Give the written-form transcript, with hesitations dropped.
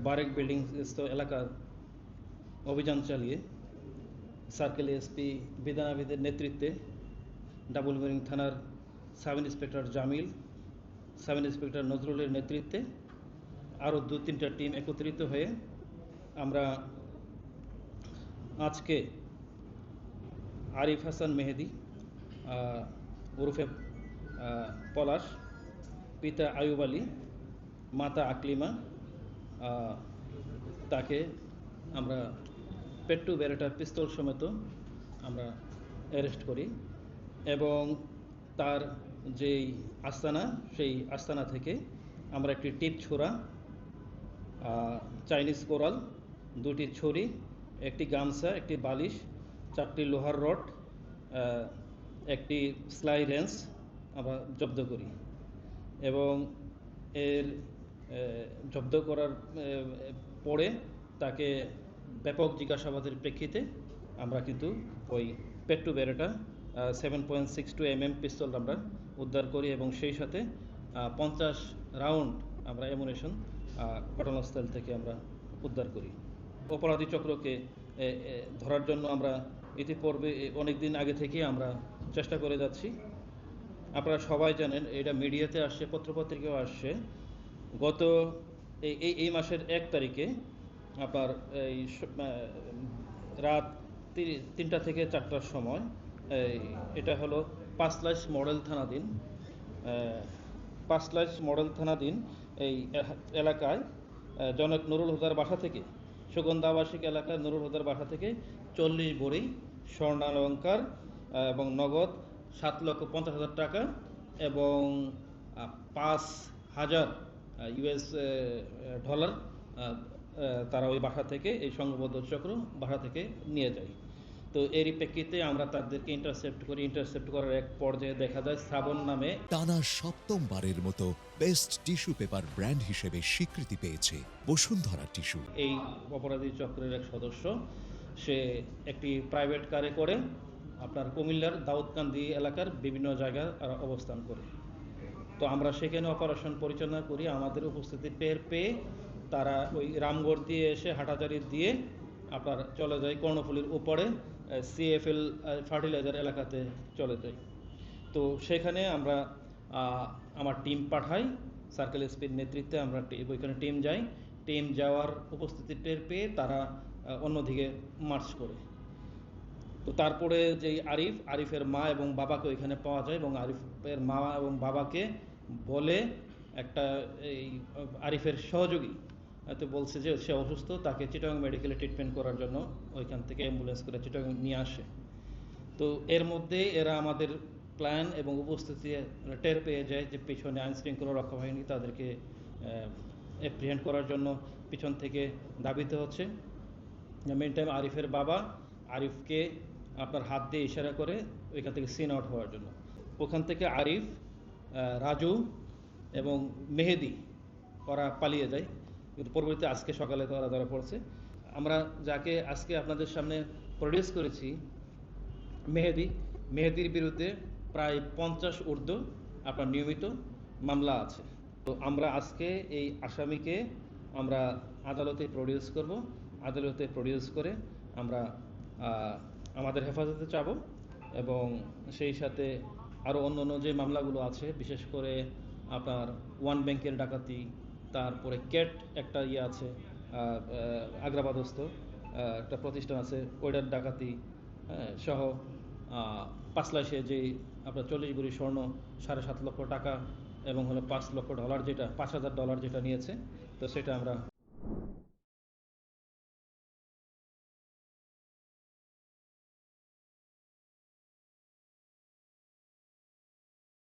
Barek building এলাকার অভিযান চালিয়ে সার্কেল এসপি বিধান আবিদের নেতৃত্বে ডাবল মরিং থানার sub inspector Jamil, sub inspector নজরুলের নেতৃত্বে আরও 2-3টা টিম একত্রিত হয়ে আমরা আজকে আরিফ হাসান মেহেদি ওরফে পলাশ, পিতা আয়ুব আলী, মাতা আকলিমা, তাকে আমরা পেট্টু বেরেটা পিস্তল সমেত আমরা অ্যারেস্ট করি এবং তার যেই আস্তানা, সেই আস্তানা থেকে আমরা একটি টিপ ছোড়া, চাইনিজ কোরাল, 2টি ছড়ি, একটি গামছা, একটি বালিশ, 4টি লোহার রড, একটি স্লাই রেঞ্চ আমরা জব্দ করি এবং এর জব্দ করার পরে তাকে ব্যাপক জিজ্ঞাসাবাদের প্রেক্ষিতে আমরা কিন্তু ওই পেট্টু বেরেটা 7.62 mm পিস্তল আমরা উদ্ধার করি এবং সেই সাথে 50 রাউন্ড আমরা অ্যামুনিশন ঘটনাস্থল থেকে আমরা উদ্ধার করি। অপরাধী চক্রকে ধরার জন্য আমরা ইতিপূর্বে অনেক দিন আগে থেকে আমরা চেষ্টা করে যাচ্ছি। আপনারা সবাই জানেন, এটা মিডিয়াতে আসছে, পত্রপত্রিকাও আসছে। গত এই মাসের 1 তারিখে আপনার এই রাত 3টা থেকে 4টার সময় এটা হলো পাঁচলাইশ মডেল থানাধীন, পাঁচলাইশ মডেল থানাধীন এই এলাকায় জনক নুরুল হুদার বাসা থেকে, সুগন্ধা আবাসিক এলাকার নুরুল হুদার বাসা থেকে 40 ভরি স্বর্ণালঙ্কার এবং নগদ 7,50,000 টাকা এবং 5,000 US ডলার তারা ওই বাসা থেকে, এই সংঘবদ্ধ চক্র বাসা থেকে নিয়ে যায়। তো এরই প্রেক্ষিতে আমরা তাদেরকে ইন্টারসেপ্ট করার এক পর্যায়ে দেখা যায় শ্রাবণ নামে টানা 7মবারের মতো বেস্ট টিস্যু পেপার ব্র্যান্ড হিসেবে স্বীকৃতি পেয়েছে বসুন্ধরা টিস্যু। এই অপরাধী চক্রের এক সদস্য, সে একটি প্রাইভেট কারে করে আপনার কুমিল্লার দাউদকান্দি এলাকার বিভিন্ন জায়গায় অবস্থান করে। তো আমরা সেখানে অপারেশন পরিচালনা করি। আমাদের উপস্থিতি টের পেয়ে তারা ওই রামগড় দিয়ে এসে হাটাজারি দিয়ে আপনার চলে যায় কর্ণফুলীর উপরে CFL ফার্টিলাইজার এলাকাতে চলে যায়। তো সেখানে আমরা আমার টিম পাঠাই, সার্কেল এসপির নেতৃত্বে আমরা ওইখানে টিম যাই। টিম যাওয়ার উপস্থিতি টের পেয়ে তারা অন্যদিকে মার্চ করে। তো তারপরে যেই আরিফের মা এবং বাবাকে ওইখানে পাওয়া যায় এবং আরিফের মা এবং বাবাকে বলে একটা এই আরিফের সহযোগী হয়তো বলছে যে সে অসুস্থ, তাকে চিটাগাং মেডিকেলে ট্রিটমেন্ট করার জন্য ওইখান থেকে অ্যাম্বুলেন্স করে চিটাগাং নিয়ে আসে। তো এর মধ্যে এরা আমাদের প্ল্যান এবং উপস্থিতি টের পেয়ে যায় যে পিছনে আইনশৃঙ্খলা রক্ষা বাহিনী তাদেরকে অ্যাপ্রিহেন্ড করার জন্য পিছন থেকে দাবিতে হচ্ছে। মেন টাইম আরিফের বাবা আরিফকে আপনার হাত দিয়ে ইশারা করে ওইখান থেকে সিন আউট হওয়ার জন্য। ওখান থেকে আরিফ, রাজু এবং মেহেদি ওরা পালিয়ে যায়। কিন্তু পরবর্তীতে আজকে সকালে তারা ধরা পড়ছে। আমরা যাকে আজকে আপনাদের সামনে প্রডিউস করেছি, মেহেদির বিরুদ্ধে প্রায় 50 ঊর্ধ্ব আপনার নিয়মিত মামলা আছে। তো আমরা আজকে এই আসামিকে আমরা আদালতে প্রডিউস করব। আদালতে প্রডিউস করে আমরা আমাদের হেফাজতে চাবো এবং সেই সাথে আরও অন্য যে মামলাগুলো আছে, বিশেষ করে আপনার ওয়ান ব্যাংকের ডাকাতি, তারপরে ক্যাট একটা আছে আগ্রাবাদস্থ একটা প্রতিষ্ঠান আছে, ওইটার ডাকাতি সহ পাঁচলাইশে যে আপনার 40 ভরি স্বর্ণ, 7.5 লক্ষ টাকা এবং হলো $5 লক্ষ যেটা $5,000 যেটা নিয়েছে, তো সেটা আমরা